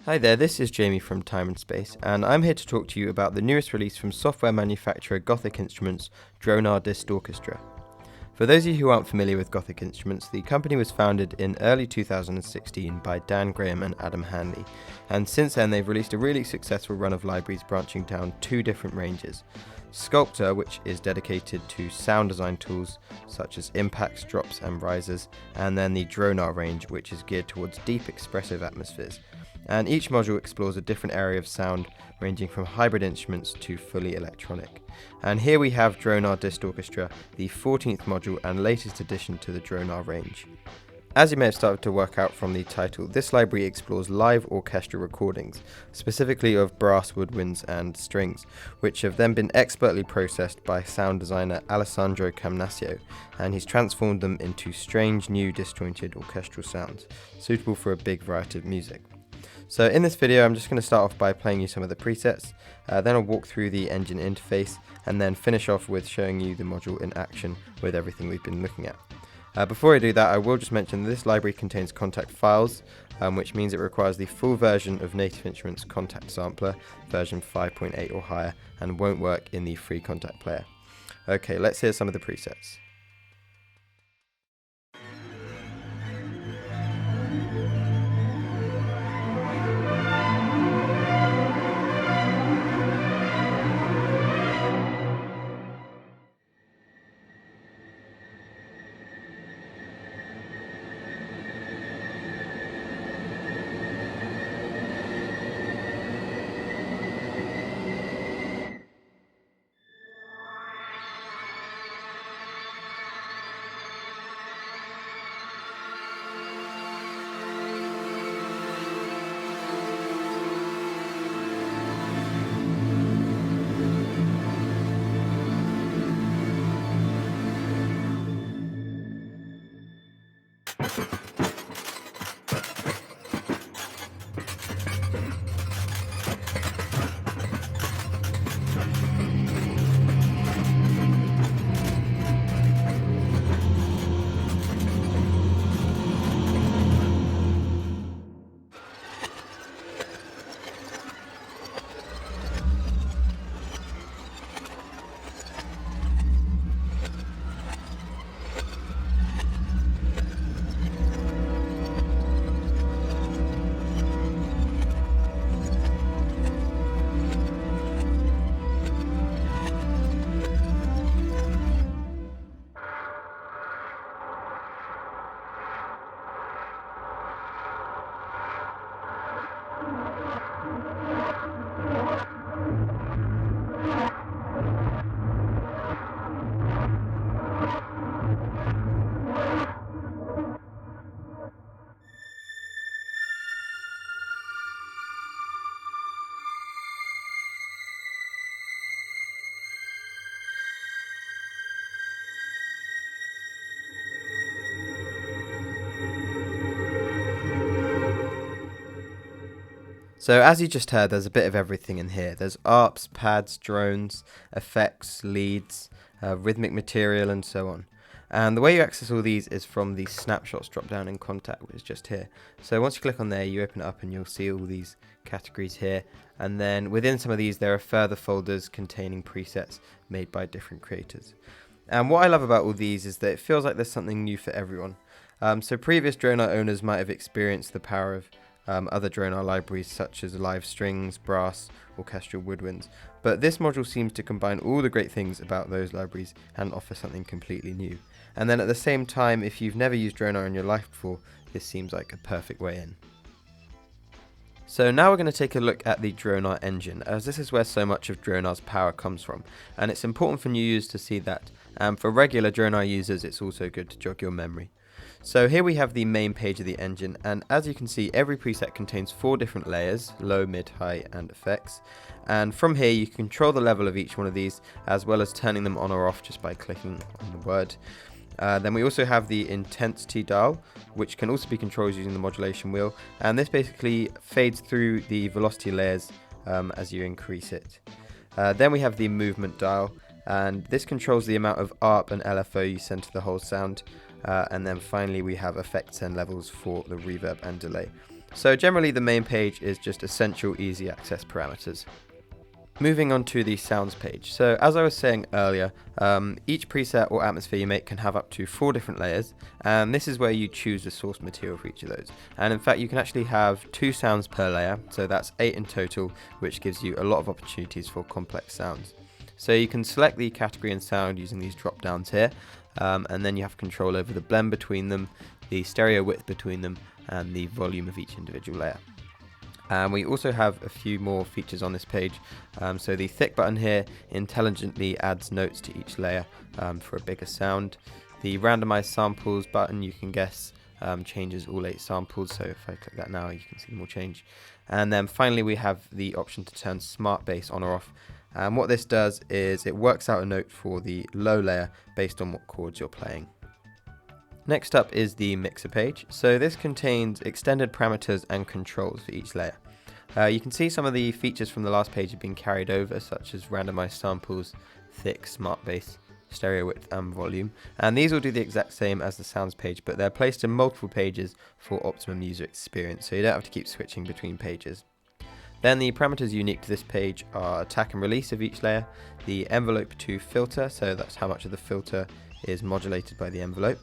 Hi there, this is Jamie from Time+Space, and I'm here to talk to you about the newest release from software manufacturer Gothic Instruments, DRONAR Distorchestra. For those of you who aren't familiar with Gothic Instruments, the company was founded in early 2016 by Dan Graham and Adam Hanley, and since then they've released a really successful run of libraries branching down two different ranges. Sculptor, which is dedicated to sound design tools such as impacts, drops and risers, and then the DRONAR range, which is geared towards deep expressive atmospheres. And each module explores a different area of sound, ranging from hybrid instruments to fully electronic. And here we have DRONAR Distorchestra, the 14th module and latest addition to the DRONAR range. As you may have started to work out from the title, this library explores live orchestral recordings, specifically of brass, woodwinds and strings, which have then been expertly processed by sound designer Alessandro Camnasio, and he's transformed them into strange new disjointed orchestral sounds, suitable for a big variety of music. So in this video I'm just going to start off by playing you some of the presets, then I'll walk through the engine interface, and then finish off with showing you the module in action with everything we've been looking at. Before I do that, I will just mention that this library contains Kontakt files, which means it requires the full version of Native Instruments Kontakt Sampler, version 5.8 or higher, and won't work in the free Kontakt player. Okay, let's hear some of the presets. So as you just heard, there's a bit of everything in here. There's arps, pads, drones, effects, leads, rhythmic material and so on. And the way you access all these is from the snapshots drop down in Kontakt, which is just here. So once you click on there, you open it up and you'll see all these categories here. And then within some of these, there are further folders containing presets made by different creators. And what I love about all these is that it feels like there's something new for everyone. So previous DRONAR owners might have experienced the power of other DRONAR libraries such as live strings, brass, orchestral woodwinds, but this module seems to combine all the great things about those libraries and offer something completely new. And then at the same time, if you've never used DRONAR in your life before, this seems like a perfect way in. So now we're going to take a look at the DRONAR engine, as this is where so much of DRONAR's power comes from, and it's important for new users to see that. For regular DRONAR users, it's also good to jog your memory. So here we have the main page of the engine, and as you can see, every preset contains 4 different layers: low, mid, high and effects. And from here you can control the level of each one of these, as well as turning them on or off just by clicking on the word. Then we also have the intensity dial, which can also be controlled using the modulation wheel, and this basically fades through the velocity layers as you increase it. Then we have the movement dial, and this controls the amount of ARP and LFO you send to the whole sound. And then finally we have effects and levels for the reverb and delay. So generally the main page is just essential easy access parameters. Moving on to the sounds page. So as I was saying earlier, each preset or atmosphere you make can have up to 4 different layers, and this is where you choose the source material for each of those. And in fact you can actually have 2 sounds per layer, so that's 8 in total, which gives you a lot of opportunities for complex sounds. So you can select the category and sound using these drop downs here, and then you have control over the blend between them, the stereo width between them, and the volume of each individual layer. And we also have a few more features on this page. So the thick button here intelligently adds notes to each layer for a bigger sound. The randomize samples button, you can guess, changes all 8 samples. So if I click that now, you can see them all change. And then finally we have the option to turn smart bass on or off. And what this does is it works out a note for the low layer based on what chords you're playing. Next up is the mixer page. So this contains extended parameters and controls for each layer. You can see some of the features from the last page have been carried over, such as randomized samples, thick, smart bass, stereo width and volume. And these will do the exact same as the sounds page, but they're placed in multiple pages for optimum user experience, so you don't have to keep switching between pages. Then the parameters unique to this page are attack and release of each layer, the envelope to filter, so that's how much of the filter is modulated by the envelope.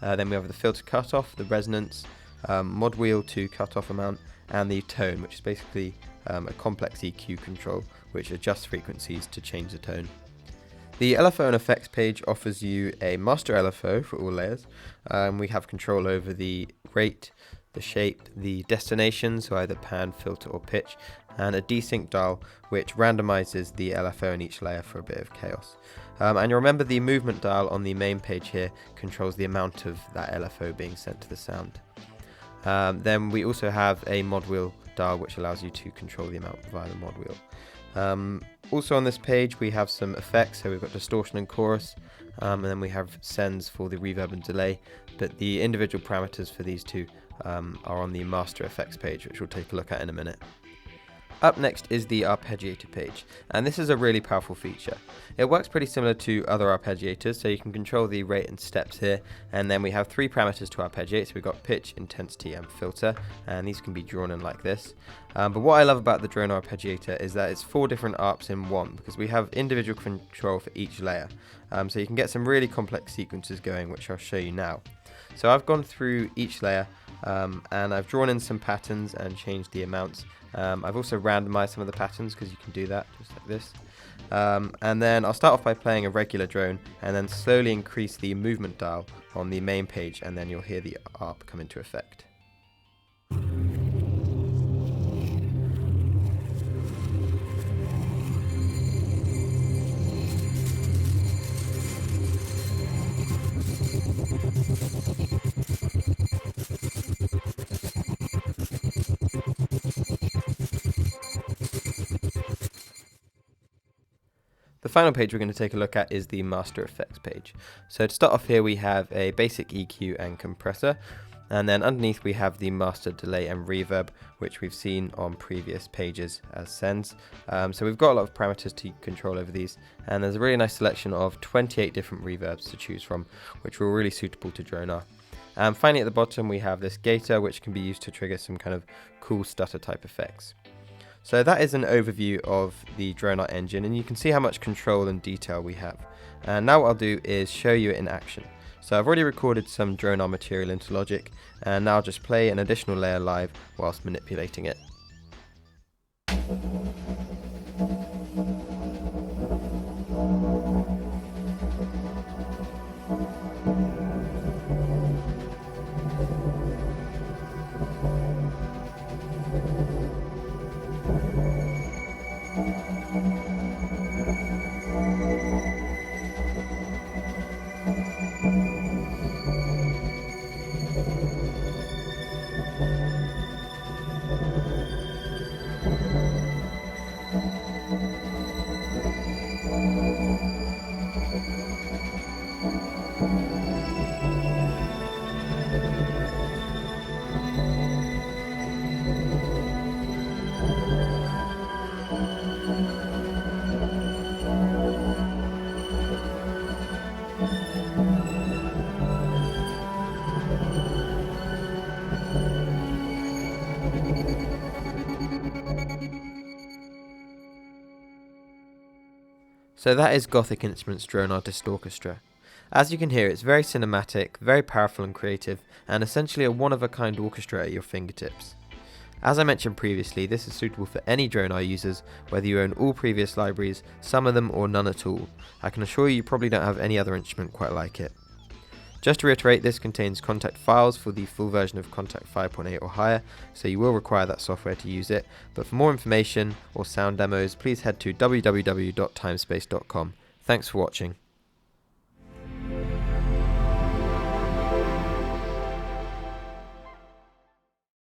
Then we have the filter cutoff, the resonance, mod wheel to cutoff amount, and the tone, which is basically a complex EQ control which adjusts frequencies to change the tone. The Lfo and Effects page offers you a master LFO for all layers. We have control over the rate, the shape, the destination, so either pan, filter or pitch, and a desync dial which randomizes the LFO in each layer for a bit of chaos. And you remember the movement dial on the main page here controls the amount of that LFO being sent to the sound. Then we also have a mod wheel dial which allows you to control the amount via the mod wheel. Also on this page we have some effects, so we've got distortion and chorus, and then we have sends for the reverb and delay, but the individual parameters for these two are on the master effects page, which we'll take a look at in a minute. Up next is the Arpeggiator page, and this is a really powerful feature. It works pretty similar to other arpeggiators, so you can control the rate and steps here, and then we have 3 parameters to arpeggiate. So we've got pitch, intensity and filter, and these can be drawn in like this. But what I love about the DRONAR arpeggiator is that it's 4 different arps in one, because we have individual control for each layer. So you can get some really complex sequences going, which I'll show you now. So I've gone through each layer, and I've drawn in some patterns and changed the amounts. I've also randomized some of the patterns, because you can do that just like this. And then I'll start off by playing a regular drone and then slowly increase the movement dial on the main page, and then you'll hear the ARP come into effect. The final page we're going to take a look at is the Master Effects page. So to start off here we have a basic EQ and compressor, and then underneath we have the Master Delay and Reverb, which we've seen on previous pages as sends. So we've got a lot of parameters to control over these, and there's a really nice selection of 28 different reverbs to choose from, which are really suitable to DRONAR. And finally at the bottom we have this gator, which can be used to trigger some kind of cool stutter type effects. So that is an overview of the DRONAR engine, and you can see how much control and detail we have. And now what I'll do is show you it in action. So I've already recorded some DRONAR material into Logic, and now I'll just play an additional layer live whilst manipulating it. So that is Gothic Instruments' DRONAR Distorchestra. As you can hear, it's very cinematic, very powerful and creative, and essentially a one-of-a-kind orchestra at your fingertips. As I mentioned previously, this is suitable for any DRONAR users, whether you own all previous libraries, some of them, or none at all. I can assure you probably don't have any other instrument quite like it. Just to reiterate, this contains Kontakt files for the full version of Kontakt 5.8 or higher, so you will require that software to use it, but for more information or sound demos, please head to www.timespace.com. Thanks for watching.